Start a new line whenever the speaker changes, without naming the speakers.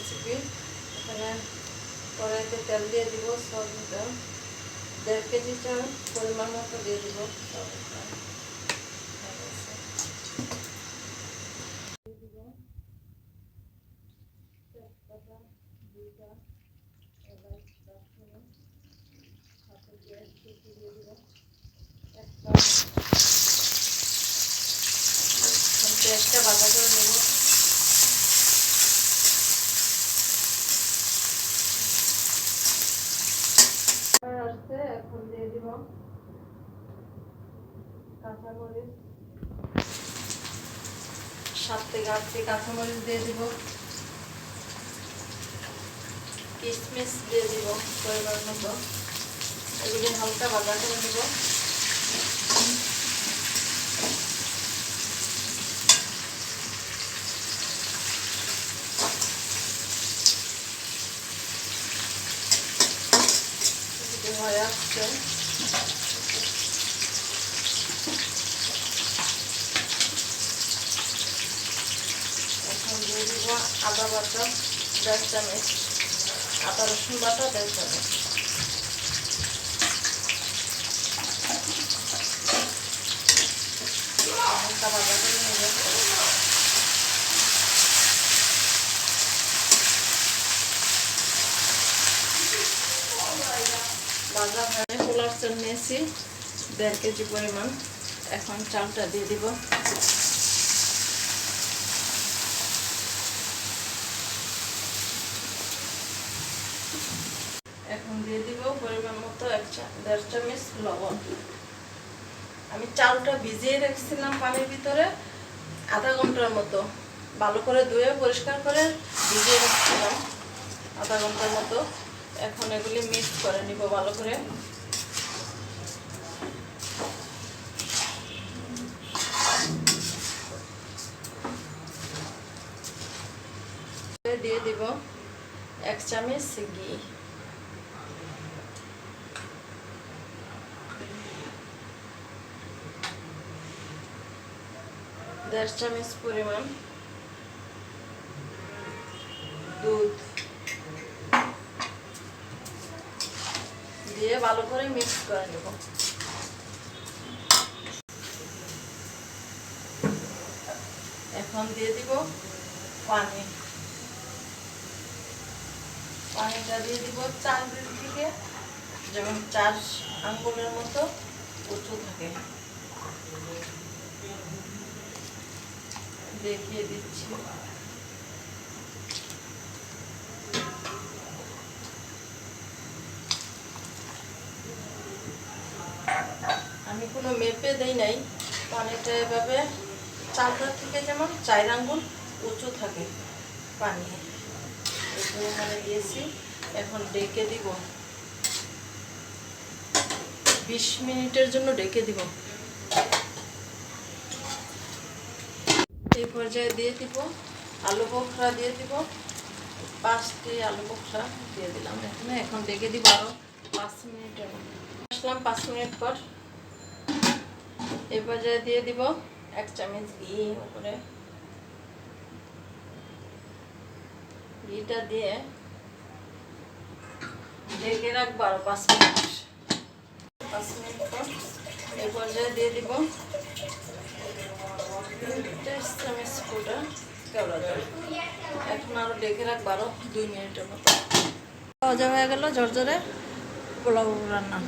Recipe. এখানে কড়াইতে তেল দিয়ে দিব, সয়াবিনটা 1.5 কেজি চাল পরিমাণ মতো দিয়ে দিব। সয়াবিনটা দিয়ে দিব তেজপাতা 2টা, এলাচ 10 হাতে পেঁয়াজ কুচি দিয়ে দিব একটা। পেঁয়াজটা ভাজা করে নেব। এখন দিয়ে দিব কাঁচামরিচ, 7 থেকে 8টি কাঁচামরিচ দিয়ে দিব। কিশমিশ দিয়ে দিব পরিমাণ মতো। এগুলি হালকা ভাজা করে নেব। হয়ে আসছে, এখন দিয়ে দিব আদা বাটা 1.5 চামচ, আদা রসুন বাটা 1.5 চামচ। হালকা ভাজা করে নেব। ভাজা হয়ে পোলার চাল নিয়েছি 1.5 কেজি পরিমাণ। এখন চালটা দিয়ে দিব। এখন দিয়ে দিব পরিমাণ মতো 1.5 চামচ লবণ। আমি চালটা ভিজিয়ে রেখেছিলাম পানির ভিতরে আধা ঘন্টার মতো, ভালো করে ধুয়ে পরিষ্কার করে ভিজিয়ে রেখেছিলাম আধা ঘন্টার মতো। এখন এগুলি মিক্স করে নিব ভালো করে। দিয়ে দিব 1 চামচ ঘি, 1.5 চামচ পরিমাণ দুধ দিয়ে ভালো করে মিক্স করে নেব। এখন দিয়ে দিব পানি। পানিটা দিয়ে দিব 4 থেকে যেমন 4 আঙ্গুলের মতো উঁচু থাকে। দেখিয়ে দিচ্ছি। আমি কোনো মেপে দেই নাই, পানিটা এভাবে চালটার থেকে যেমন 4 আঙ্গুল উঁচু থাকে পানি, মানে দিয়েছি। এখন ডেকে দিব, 20 মিনিটের জন্য ডেকে দিব। এই পর্যায়ে দিয়ে দিব আলু বোখরা দিয়ে দিব, 5টি আলু বোখরা দিয়ে দিলাম এখানে। এখন ডেকে দিব আরো 5 মিনিটের মতো। আসলাম 5 মিনিট পর। এই পর্যায়ে দিয়ে দিব 1 চামচ ঘি উপরে। ঘিটা দিয়ে ঢেকে রাখবো আরো 5 মিনিট। 5 মিনিট পর এই পর্যায়ে দিয়ে দিব 1 চামচ ফুটা কেওড়া জল। এখন আরো ঢেকে রাখবো আরো 2 মিনিটের মতো। ভাজা হয়ে গেল ঝরঝরে পোলাও রান্না।